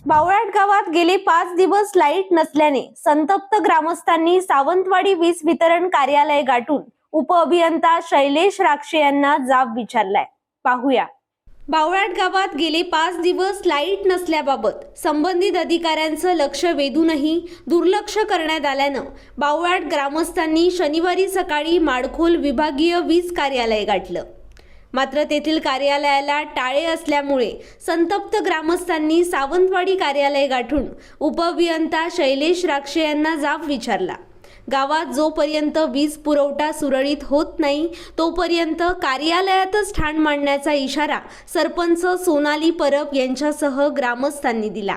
बावळाट गावात गेले 5 दिवस लाईट नसल्याने संतप्त ग्रामस्थांनी सावंतवाडी वीज वितरण कार्यालय गाठून उपअभियंता शैलेश राक्षे यांना जाब विचारलाय. पाहूया. बावळाट गावात गेले 5 दिवस लाईट नसल्याबाबत संबंधित अधिकाऱ्यांचं लक्ष वेधूनही दुर्लक्ष करण्यात आल्यानं बावळाट ग्रामस्थांनी शनिवारी सकाळी माडखोल विभागीय वीज कार्यालय गाठलं. मात्र तेथील कार्यालयाला टाळे असल्यामुळे संतप्त ग्रामस्थांनी सावंतवाडी कार्यालय गाठून उपअभियंता शैलेश राक्षे यांना जाब विचारला. गावात जोपर्यंत वीज पुरवठा सुरळीत होत नाही तोपर्यंत कार्यालयातच ठाण मांडण्याचा इशारा सरपंच सोनाली परब यांच्यासह ग्रामस्थांनी दिला.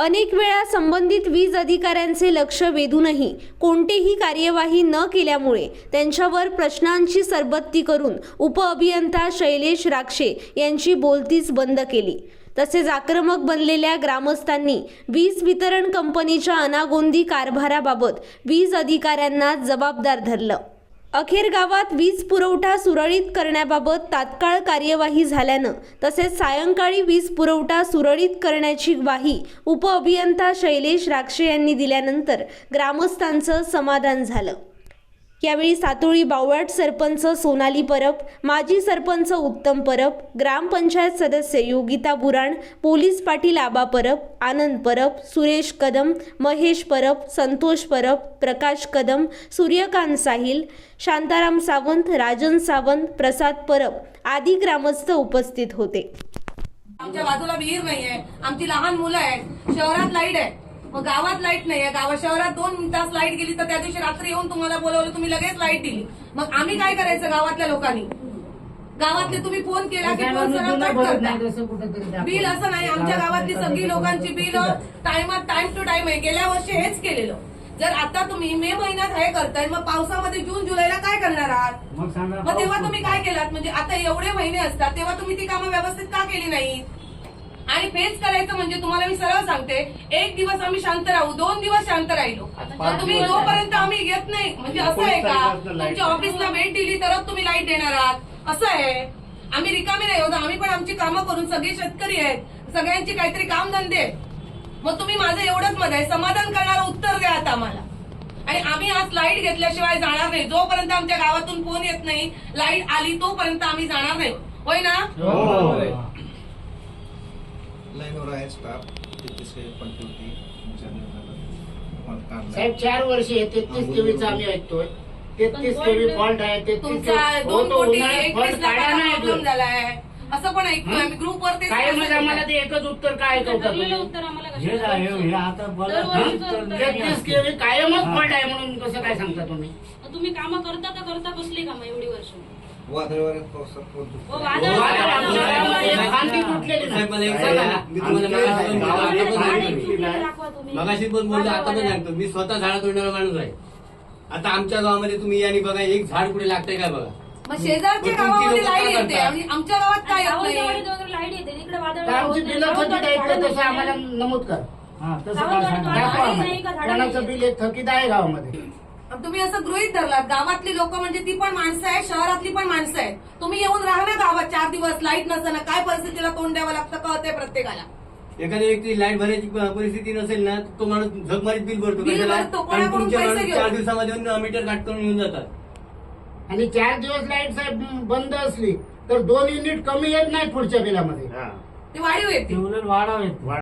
अनेक वेळा संबंधित वीज अधिकाऱ्यांचे लक्ष वेधूनही कोणतीही कार्यवाही न केल्यामुळे त्यांच्यावर प्रश्नांची सरबत्ती करून उपअभियंता शैलेश राक्षे यांची बोलतीच बंद केली. तसेच आक्रमक बनलेल्या ग्रामस्थांनी वीज वितरण कंपनीच्या अनागोंदी कारभाराबाबत वीज अधिकाऱ्यांना जबाबदार धरलं. अखेर गावात वीज पुरवठा सुरळीत करण्याबाबत तात्काळ कार्यवाही झाल्यानं तसेच सायंकाळी वीज पुरवठा सुरळीत करण्याची ग्वाही उपअभियंता शैलेश राक्षे यांनी दिल्यानंतर ग्रामस्थांचं समाधान झालं. यावेळी सातोळी बावळाट सरपंच सोनाली परब, माजी सरपंच उत्तम परब, ग्रामपंचायत सदस्य योगिता बुराण, पोलीस पाटील आबा परब, आनंद परब, सुरेश कदम, महेश परब, संतोष परब, प्रकाश कदम, सूर्यकांत साहिल, शांताराम सावंत, राजन सावंत, प्रसाद परब आदी ग्रामस्थ उपस्थित होते. आमच्या बाजूला विहीर नाहीये, आमची लहान मुलं आहेत, शहरात लाईट आहे, मग गावात लाईट नाहीये. शहरात 2 तास लाईट गेली तर त्या दिवशी रात्री येऊन तुम्हाला बोलवलं, तुम्ही लगेच लाईट दिली. मग आम्ही काय करायचं? गावातल्या लोकांनी, गावातले तुम्ही फोन केला की फोन सरळ कट करता. बिल असं नाही, आमच्या गावातली सगळी लोकांची बिल टाइम टू टाइम आहे. गेल्या वर्षी हेच केलेलं. जर आता तुम्ही मे महिन्यात हे करताय, मग पावसामध्ये जून जुलैला काय करणार आहात? मग तेव्हा तुम्ही काय केलात? म्हणजे आता एवढे महिने असतात तेव्हा तुम्ही ती कामं व्यवस्थित का केली नाही? आणि फेस करायचं म्हणजे तुम्हाला मी सरळ सांगते, 1 दिवस आम्ही शांत राहू, 2 दिवस शांत राहिलो, तुम्ही जोपर्यंत आम्ही येत नाही, म्हणजे असं आहे का? तुमच्या ऑफिसला भेट दिली तरच तुम्ही लाईट देणार आहात असं आहे? आम्ही रिकामी नाही होत, आम्ही पण आमची कामं करून, सगळे शेतकरी आहेत, सगळ्यांची काहीतरी कामधंदे. मग तुम्ही माझं एवढंच मत आहे, समाधान करणारं उत्तर द्या आता आम्हाला. आणि आम्ही आज लाईट घेतल्याशिवाय जाणार नाही. जोपर्यंत आमच्या गावातून फोन येत नाही, लाईट आली तोपर्यंत आम्ही जाणार नाही. होय ना? लाईनवर आहे स्टाफ, साहेब 4 वर्ष आहे. 33 केवीचा आम्ही ऐकतोय. 33 केवी फॉल्ट आहे. 33 2 कोटी 21 लाखाचा प्रॉब्लेम झालाय असं पण ऐकतोय आम्ही ग्रुपवर. ते काय म्हणजे आम्हाला ते एकच उत्तर काय ऐकवतात? 33 केवी कायमच फॉल्ट आहे म्हणून कसं काय सांगता तुम्ही? तुम्ही काम करता बसले का मग एवढी वर्ष? वादळवाऱ्यात मगाशी पण बोलतो, आता पण सांगतो, मी स्वतः झाड तोडणारा माणूस आहे. आता आमच्या गावामध्ये तुम्ही यांनी बघा, एक झाड कुठे लागतंय काय बघा. मग शेजारच्या गावामध्ये लाईट येते आणि आमच्या गावात काय येत नाही? लाईट येते इकडे वादळ. आमची बिलं थकीत आहेत तसं आम्हाला नमूद कर. कोणाचं बिल एक थकीत आहे गावामध्ये? तुम्ही असं गृहीत धरलात. गावातली लोक म्हणजे ती पण माणसं आहे, शहरातली पण माणसं आहेत. तुम्ही येऊन राहा ना गावात 4 दिवस लाईट नसताना. काय परिस्थितीला तोंड द्यावं लागतं कळतंय प्रत्येकाला. एखाद्या व्यक्ती लाईट भरायची परिस्थिती नसेल ना, तो माणूस झगमारीत बिल भरतो. बिल भरतो, कोणाकडून पैसे घेऊन. 4 दिवसामध्ये मीटर काट करून येऊन जातात. आणि 4 दिवस लाईट साहेब बंद असली तर 2 युनिट कमी येत नाही पुढच्या बिलामध्ये. ते वाढीव येते. वाढावेत.